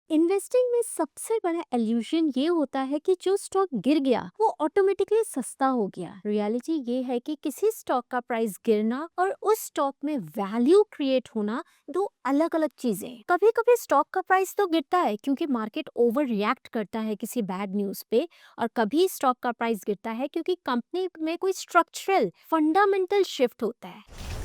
Investing में सबसे बड़ा एल्यूजन ये होता है कि जो स्टॉक गिर गया वो ऑटोमेटिकली सस्ता हो गया। रियलिटी ये है कि किसी स्टॉक का प्राइस गिरना और उस स्टॉक में वैल्यू क्रिएट होना दो अलग अलग चीजें। कभी कभी स्टॉक का प्राइस तो गिरता है क्योंकि मार्केट ओवर रिएक्ट करता है किसी बैड न्यूज पे, और कभी स्टॉक का प्राइस गिरता है क्योंकि कंपनी में कोई स्ट्रक्चरल फंडामेंटल शिफ्ट होता है।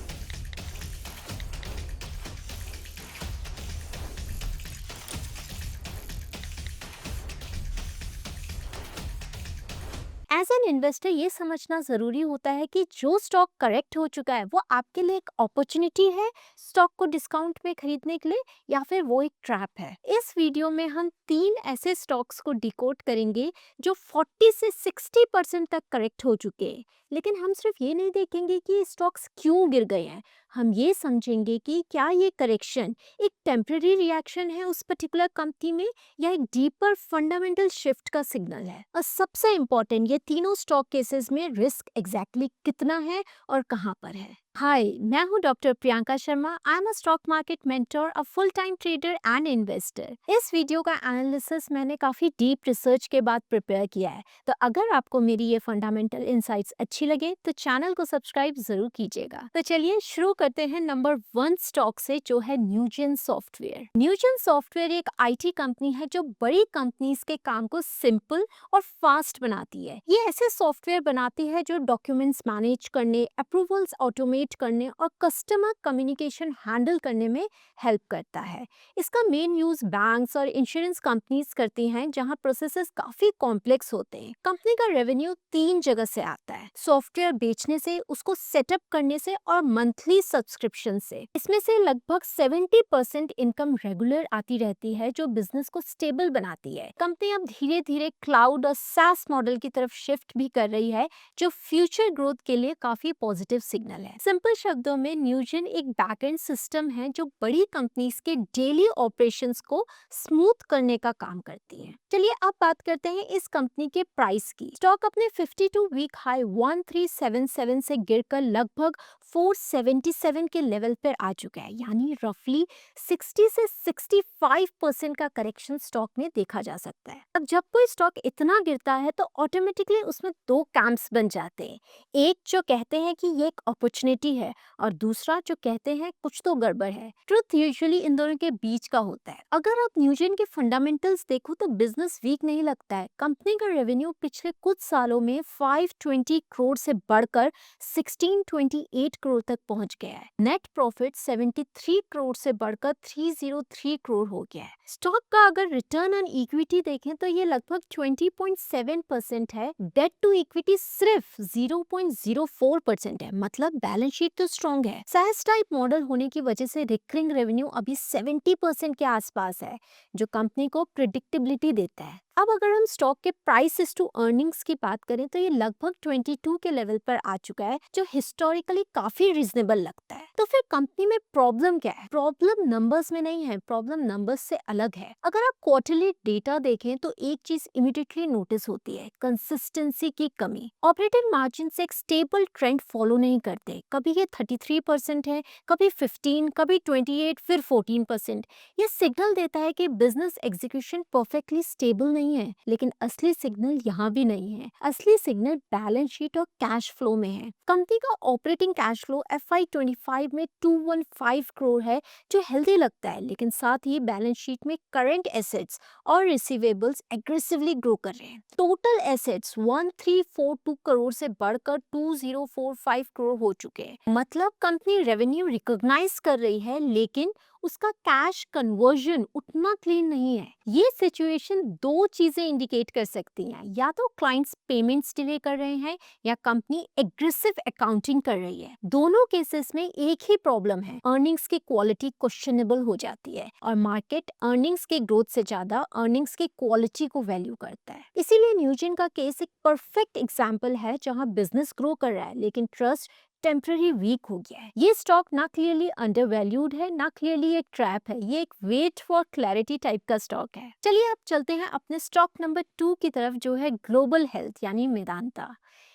एज एन इन्वेस्टर ये समझना जरूरी होता है कि जो स्टॉक करेक्ट हो चुका है वो आपके लिए एक अपॉर्चुनिटी है स्टॉक को डिस्काउंट में खरीदने के लिए, या फिर वो एक ट्रैप है। इस वीडियो में हम तीन ऐसे स्टॉक्स को डिकोड करेंगे जो 40 से 60% तक करेक्ट हो चुके हैं। लेकिन हम सिर्फ ये नहीं देखेंगे कि स्टॉक्स क्यों गिर गए हैं, हम ये समझेंगे कि क्या ये करेक्शन एक टेम्पररी रिएक्शन है उस पर्टिकुलर कंपनी में, या एक डीपर फंडामेंटल शिफ्ट का सिग्नल है। और सबसे इम्पोर्टेंट, ये तीनों स्टॉक केसेस में रिस्क एग्जैक्टली कितना है और कहाँ पर है। हाय, मैं हूँ doctor Priyanka Sharma. I am a stock market mentor, a full time trader and investor. इस वीडियो का एनालिसिस मैंने काफी डीप रिसर्च के बाद प्रिपेयर किया है, तो अगर आपको मेरी ये फंडामेंटल इंसाइट्स अच्छी लगे तो चैनल को सब्सक्राइब जरूर कीजिएगा। तो चलिए शुरू करते हैं नंबर 1 स्टॉक से, जो है न्यूजेन सॉफ्टवेयर। न्यूजेन सॉफ्टवेयर एक आईटी कंपनी है जो बड़ी कंपनीज के काम को सिंपल और फास्ट बनाती है। ये ऐसे सॉफ्टवेयर बनाती है जो डॉक्यूमेंट्स मैनेज करने, अप्रूवल्स ऑटोमेट करने और कस्टमर कम्युनिकेशन हैंडल करने में हेल्प करता है। इसका मेन यूज बैंक्स और इंश्योरेंस कंपनीज करती हैं, जहां प्रोसेसेस काफी कॉम्प्लेक्स होते हैं। कंपनी का रेवेन्यू 3 जगह से आता है: सॉफ्टवेयर बेचने से, उसको सेटअप करने से, और मंथली सब्सक्रिप्शन से। इसमें से लगभग 70% इनकम रेगुलर आती रहती है, जो बिजनेस को स्टेबल बनाती है। कंपनी अब धीरे धीरे क्लाउड और सास मॉडल की तरफ शिफ्ट भी कर रही है, जो फ्यूचर ग्रोथ के लिए काफी पॉजिटिव सिग्नल है। सिंपल शब्दों में, न्यूजेन एक बैकएंड सिस्टम है जो बड़ी कंपनीज के डेली ऑपरेशंस को स्मूथ करने का काम करती है। चलिए अब बात करते हैं इस कंपनी के प्राइस की। स्टॉक अपने 52 वीक हाई 1377 से गिरकर लगभग 477 के लेवल पर आ चुका है, यानी रफली 60 से 65% का करेक्शन स्टॉक में देखा जा सकता है। अब जब कोई स्टॉक इतना गिरता है तो ऑटोमेटिकली उसमें दो कैंप्स बन जाते हैं। एक जो कहते हैं कि ये एक अपॉर्चुनिटी है, और दूसरा जो कहते हैं कुछ तो गड़बड़ है। ट्रुथ यूजुअली इन दोनों के बीच का होता है। अगर आप न्यूजेन के फंडामेंटल्स देखो तो बिजनेस वीक नहीं लगता है। कंपनी का रेवेन्यू पिछले कुछ सालों में 520 करोड़ से बढ़कर 1628 करोड़ तक पहुंच गया है। नेट प्रॉफिट 73 करोड़ से बढ़कर 303 करोड़ हो गया है। स्टॉक का अगर रिटर्न ऑन इक्विटी देखें तो ये लगभग 20.7% है। डेट टू इक्विटी सिर्फ 0.04% है, मतलब बैलेंस शीट तो स्ट्रॉन्ग है। SaaS टाइप मॉडल होने की वजह से रिकरिंग रेवेन्यू अभी 70% के आसपास है, जो कंपनी को प्रिडिक्टेबिलिटी देता है। अब अगर हम स्टॉक के प्राइस टू अर्निंग्स की बात करें तो ये लगभग 22 के लेवल पर आ चुका है, जो हिस्टोरिकली काफी रीजनेबल लगता है। तो फिर कंपनी में प्रॉब्लम क्या है? प्रॉब्लम नंबर्स में नहीं है, प्रॉब्लम नंबर्स से अलग है। अगर आप क्वार्टरली डेटा देखें तो एक चीज इमीडिएटली नोटिस होती है: कंसिस्टेंसी की कमी। ऑपरेटिंग मार्जिन से एक स्टेबल ट्रेंड फॉलो नहीं करते। कभी ये 33% है, कभी 15, कभी 28, फिर 14%। ये सिग्नल देता है कि बिजनेस एग्जीक्यूशन परफेक्टली स्टेबल नहीं है। लेकिन असली सिग्नल यहाँ भी नहीं है। असली सिग्नल बैलेंस शीट और कैश फ्लो में है। कंपनी का ऑपरेटिंग कैश फ्लो FY25 में 215 करोड़ है, जो हेल्दी लगता है, लेकिन साथ ही बैलेंस शीट में करंट एसेट्स और रिसीवेबल्स एग्रेसिवली ग्रो कर रहे हैं। टोटल एसेट्स 1342 करोड़ से बढ़कर 2045 करोड़ हो चुके हैं। मतलब कंपनी रेवेन्यू रिकॉग्नाइज कर रही है, लेकिन उसका कैश कन्वर्जन उतना क्लीन नहीं है। ये सिचुएशन दो चीजें इंडिकेट कर सकती हैं: या तो क्लाइंट्स पेमेंट्स डिले कर रहे हैं, या कंपनी एग्रेसिव अकाउंटिंग कर रही है। दोनों केसेस में एक ही प्रॉब्लम है: अर्निंग्स की क्वालिटी क्वेश्चनेबल हो जाती है, और मार्केट अर्निंग्स के ग्रोथ से ज्यादा अर्निंग्स की क्वालिटी को वैल्यू करता है। इसीलिए न्यूजेन का केस एक परफेक्ट एग्जाम्पल है, जहां बिजनेस ग्रो कर रहा है लेकिन ट्रस्ट टेम्पररी वीक हो गया है। ये स्टॉक ना क्लियरली अंडरवैल्यूड है, ना क्लियरली एक ट्रैप है। ये एक वेट फॉर क्लैरिटी टाइप का स्टॉक है। चलिए अब चलते हैं अपने स्टॉक नंबर 2 की तरफ, जो है ग्लोबल हेल्थ यानी मेदांता।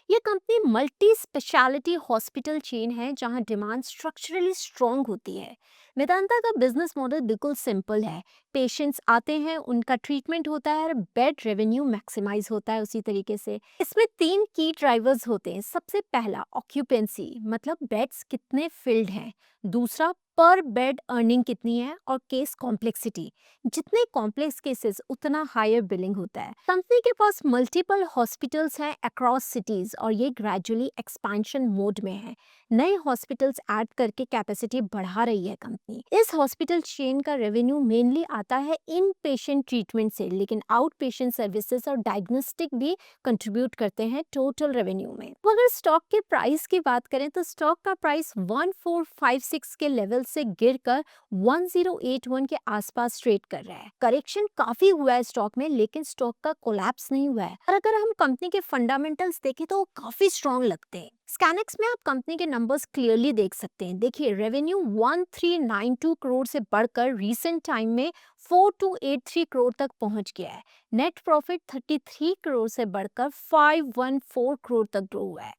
ये company multi speciality hospital chain है, जहां डिमांड स्ट्रक्चरली स्ट्रॉन्ग होती है। वेदांता का बिजनेस मॉडल बिल्कुल सिंपल है। पेशेंट्स आते हैं, उनका ट्रीटमेंट होता है और बेड रेवेन्यू मैक्सिमाइज होता है उसी तरीके से। इसमें तीन की ड्राइवर्स होते हैं। सबसे पहला ऑक्यूपेंसी, मतलब बेड्स कितने फिल्ड हैं। दूसरा पर बेड अर्निंग कितनी है, और केस कॉम्प्लेक्सिटी, जितने कॉम्प्लेक्स केसेस उतना हायर बिलिंग होता है। कंपनी के पास मल्टीपल हॉस्पिटल्स हैं अक्रॉस सिटीज और ये ग्रेजुअली एक्सपेंशन मोड में है। नए हॉस्पिटल्स ऐड करके कैपेसिटी बढ़ा रही है कंपनी। इस हॉस्पिटल चेन का रेवेन्यू मेनली आता है इन पेशेंट ट्रीटमेंट से, लेकिन आउट पेशेंट सर्विसेज और डायग्नोस्टिक भी कंट्रीब्यूट करते हैं टोटल रेवेन्यू में। तो अगर स्टॉक के प्राइस की बात करें तो स्टॉक का प्राइस 1456 के लेवल से गिरकर 1081 के आसपास ट्रेड कर रहा है। करेक्शन काफी हुआ है स्टॉक में, लेकिन स्टॉक का कोलैप्स नहीं हुआ है। और अगर हम कंपनी के फंडामेंटल्स देखें तो वो काफी स्ट्रॉन्ग लगते हैं। स्कैनिक्स में आप कंपनी के नंबर्स क्लियरली देख सकते हैं। देखिए, रेवेन्यू 1392 करोड़ से बढ़कर रीसेंट टाइम में 4283 करोड़ तक पहुंच गया है। नेट प्रॉफिट 33 करोड़ से बढ़कर 514 करोड़ तक ग्रो हुआ है।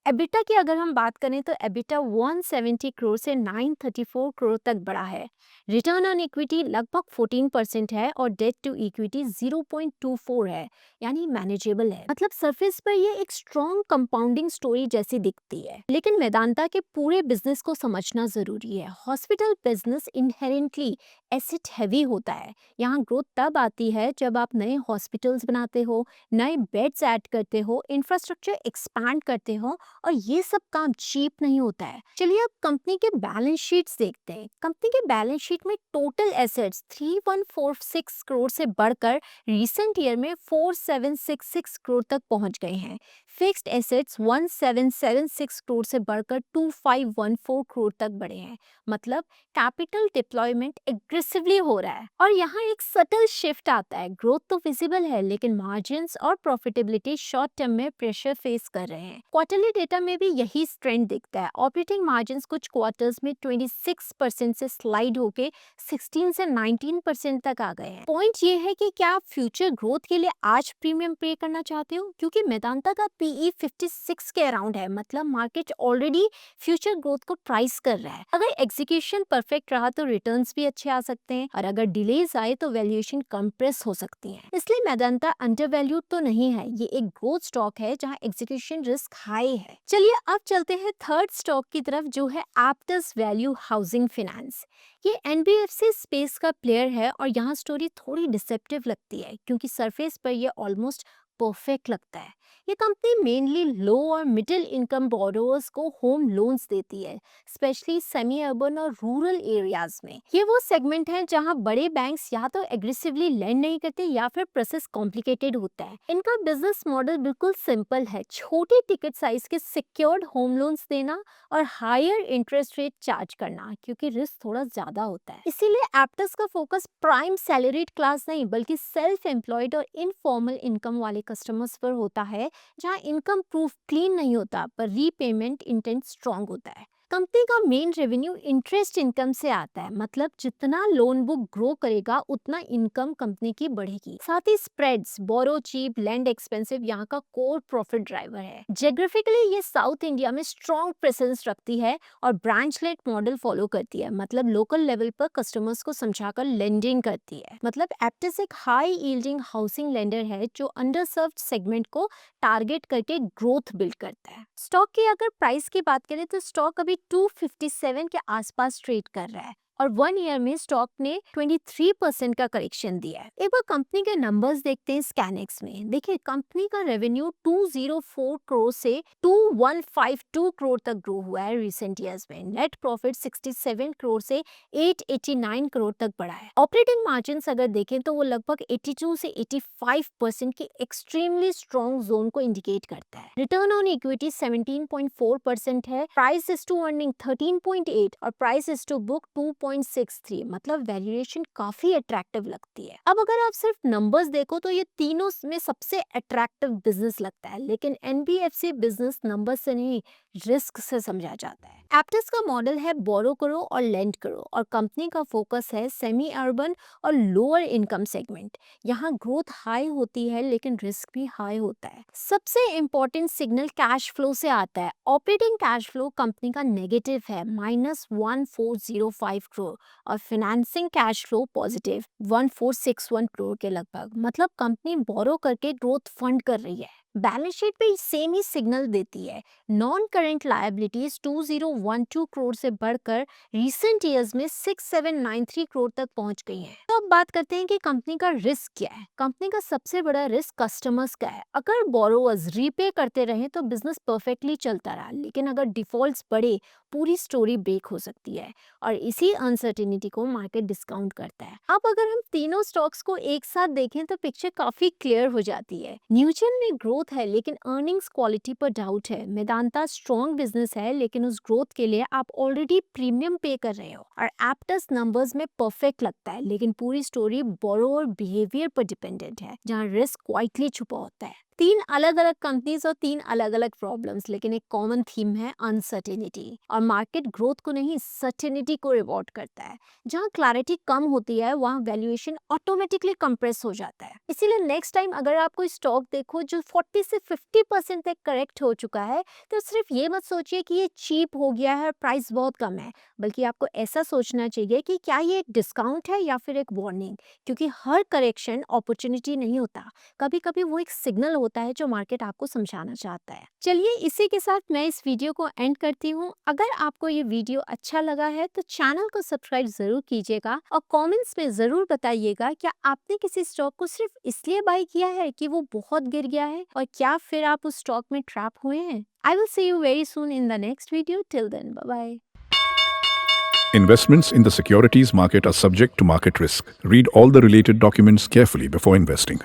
एबिटा की अगर हम बात करें तो एबिटा 170 करोड़ से 934 करोड़ तक बढ़ा है। रिटर्न ऑन इक्विटी लगभग 14% है और डेट टू इक्विटी 0.24 है, यानी मैनेजेबल है। मतलब सरफेस पर ये एक स्ट्रॉन्ग कंपाउंडिंग स्टोरी जैसी दिखती है, लेकिन वेदांता के पूरे बिजनेस को समझना जरूरी है। Hospital business inherently asset heavy होता है। यहाँ ग्रोथ तब आती है जब आप नए हॉस्पिटल्स बनाते हो, नए बेड्स ऐड करते हो, इंफ्रास्ट्रक्चर एक्सपैंड करते हो, और ये सब काम चीप नहीं होता है। चलिए अब कंपनी के बैलेंस शीट्स देखते हैं। कंपनी के बैलेंस शीट में टोटल एसेट्स 3146 करोड़ से बढ़कर रिसेंट ईयर में 4766 करोड़ तक पहुंच गए हैं। फिक्स्ड एसेट्स 1776 करोड़ से बढ़कर 2514 करोड़ तक बढ़े हैं। मतलब कैपिटल डिप्लॉयमेंट एग्रेसिवली हो रहा है। और यहाँ एक सटल शिफ्ट आता है। ग्रोथ तो विजिबल है, लेकिन मार्जिन्स और प्रॉफिटेबिलिटी शॉर्ट टर्म में प्रेशर फेस कर रहे हैं। क्वार्टरली डेटा में भी यही ट्रेंड दिखता है। ऑपरेटिंग मार्जिन्स कुछ क्वार्टर्स में 26% से स्लाइड होके 16 से 19% तक आ गए हैं। पॉइंट ये है कि क्या आप फ्यूचर ग्रोथ के लिए आज प्रीमियम पे करना चाहते हो, क्योंकि मेदांता का पीई 56 के अराउंड है। मतलब मार्केट ऑलरेडी फ्यूचर ग्रोथ को प्राइस कर रहा है। अगर एग्जीक्यूशन परफेक्ट रहा तो रिटर्न्स भी अच्छे आ सकते हैं, और अगर डिलेज आए तो वैल्यूएशन कंप्रेस हो सकती है। इसलिए मेदांता अंडरवैल्यूड तो नहीं है। ये एक ग्रोथ स्टॉक है जहां एग्जीक्यूशन रिस्क हाई है। चलिए अब चलते हैं थर्ड स्टॉक की तरफ, जो है एप्टस वैल्यू हाउसिंग फाइनेंस। ये एनबीएफसी स्पेस का प्लेयर है और यहाँ स्टोरी थोड़ी डिसेप्टिव लगती है, क्योंकि सरफेस पर ये ऑलमोस्ट परफेक्ट लगता है। ये कंपनी मेनली लो और मिडिल इनकम बोरोवर्स को होम लोन्स देती है, स्पेशली सेमी अर्बन और रूरल एरियाज में। ये वो सेगमेंट है जहां बड़े बैंक्स या तो एग्रेसिवली लेंड नहीं करते या फिर प्रोसेस कॉम्प्लिकेटेड होता है। इनका बिजनेस मॉडल बिल्कुल सिंपल है, छोटे टिकट साइज के सिक्योर्ड होम लोन्स देना और हायर इंटरेस्ट रेट चार्ज करना, क्योंकि रिस्क थोड़ा ज्यादा होता है। इसीलिए एप्टस का फोकस प्राइम सैलरीड क्लास नहीं, बल्कि सेल्फ एम्प्लॉयड और इनफॉर्मल इनकम वाले कस्टमर्स पर होता है, जहां इनकम प्रूफ क्लीन नहीं होता पर रीपेमेंट इंटेंट स्ट्रांग होता है। कंपनी का मेन रेवेन्यू इंटरेस्ट इनकम से आता है। मतलब जितना लोन बुक ग्रो करेगा उतना इनकम कंपनी की बढ़ेगी। साथ ही स्प्रेड्स, बोरो चीप, लैंड एक्सपेंसिव यहाँ का कोर प्रॉफिट ड्राइवर है। ज्योग्राफिकली ये साउथ इंडिया में स्ट्रॉन्ग प्रेजेंस रखती है और ब्रांच लेड मॉडल फॉलो करती है। मतलब लोकल लेवल पर कस्टमर्स को समझाकर लेंडिंग करती है। मतलब एप्टस एक हाई यील्डिंग हाउसिंग लेंडर है जो अंडर सर्व्ड सेगमेंट को टारगेट करके ग्रोथ बिल्ड करता है। स्टॉक की अगर प्राइस की बात करें तो स्टॉक अभी 257 के आसपास ट्रेड कर रहा है और 1 ईयर में स्टॉक ने 23% का करेक्शन दिया है। एक बार कंपनी के नंबर्स देखते हैं स्कैनिक्स में। देखिए, कंपनी का रेवेन्यू 204 करोड़ से 2152 करोड़ तक ग्रो हुआ है रिसेंट ईयर्स में। नेट प्रॉफिट 67 करोड़ से 889 करोड़ तक बढ़ा है। ऑपरेटिंग मार्जिन अगर देखें तो वो लगभग 82 से 85% के एक्सट्रीमली स्ट्रॉन्ग जोन को इंडिकेट करता है। रिटर्न ऑन इक्विटी 17.4% है। प्राइस इज टू अर्निंग 13.8 और प्राइस इज टू बुक 2.63। मतलब वैल्यूएशन काफी अट्रैक्टिव लगती है। अब अगर आप सिर्फ नंबर्स देखो तो ये तीनों में सबसे अट्रैक्टिव बिजनेस लगता है, लेकिन एनबीएफसी बिजनेस नंबर से नहीं, रिस्क से समझा जाता है। एप्टस का मॉडल है बोरो करो और लेंड करो, और कंपनी का फोकस है सेमी अर्बन और लोअर इनकम सेगमेंट। यहाँ ग्रोथ हाई होती है लेकिन रिस्क भी हाई होता है। सबसे इंपॉर्टेंट सिग्नल कैश फ्लो से आता है। ऑपरेटिंग कैश फ्लो कंपनी का नेगेटिव है, -1405 करोड़ और financing cash flow positive 1461 crore के लगभग। मतलब कंपनी बोरो करके ग्रोथ फंड कर रही है। बैलेंस शीट पे सेम ही सिग्नल देती है। नॉन करेंट लायबिलिटीज 2012 करोड़ से बढ़कर रिसेंट ईयर्स में 6793 करोड़ तक पहुंच गई हैं। तो अब बात करते हैं कि कंपनी का रिस्क क्या है। कंपनी का सबसे बड़ा रिस्क कस्टमर्स का है। अगर बोरोवर्स रीपे करते रहे तो बिजनेस परफेक्टली चलता रहा, लेकिन अगर डिफॉल्ट्स बढ़े पूरी स्टोरी ब्रेक हो सकती है और इसी अनसर्टेनिटी को मार्केट डिस्काउंट करता है। अब अगर हम तीनों स्टॉक्स को एक साथ देखें तो पिक्चर काफी क्लियर हो जाती है। न्यूजेन में ग्रोथ है लेकिन अर्निंग्स क्वालिटी पर डाउट है। मेदांता स्ट्रॉन्ग बिजनेस है लेकिन उस ग्रोथ के लिए आप ऑलरेडी प्रीमियम पे कर रहे हो। और एप्टस नंबर्स में परफेक्ट लगता है लेकिन पूरी स्टोरी बोरोवर बिहेवियर पर डिपेंडेंट है, जहाँ रिस्क क्वाइटली छुपा होता है। तीन अलग अलग कंपनीज और तीन अलग अलग प्रॉब्लम्स, लेकिन एक कॉमन थीम है अनसर्टेनिटी। और मार्केट ग्रोथ को नहीं, सर्टेनिटी को रिवॉर्ड करता है। जहाँ क्लैरिटी कम होती है वहाँ वैल्यूएशन ऑटोमेटिकली कंप्रेस हो जाता है। इसीलिए नेक्स्ट टाइम अगर आप कोई स्टॉक देखो जो 40 से 50% तक करेक्ट हो चुका है तो सिर्फ ये मत सोचिए कि ये चीप हो गया है, प्राइस बहुत कम है, बल्कि आपको ऐसा सोचना चाहिए कि क्या ये एक डिस्काउंट है या फिर एक वार्निंग। क्योंकि हर करेक्शन अपॉर्चुनिटी नहीं होता, कभी कभी वो एक सिग्नल होता है जो मार्केट आपको समझाना चाहता है। चलिए इसी के साथ मैं इस वीडियो को एंड करती हूँ। अगर आपको ये वीडियो अच्छा लगा है तो चैनल को सब्सक्राइब जरूर कीजिएगा और कमेंट्स में जरूर बताइएगा क्या आपने किसी स्टॉक को सिर्फ इसलिए बाय किया है कि वो बहुत गिर गया है, और क्या फिर आप उस स्टॉक में ट्रैप हुए हैं। I will see you very soon in the next video. Till then, bye-bye. Investments in the securities market are subject to market risk. Read all the related documents carefully before investing.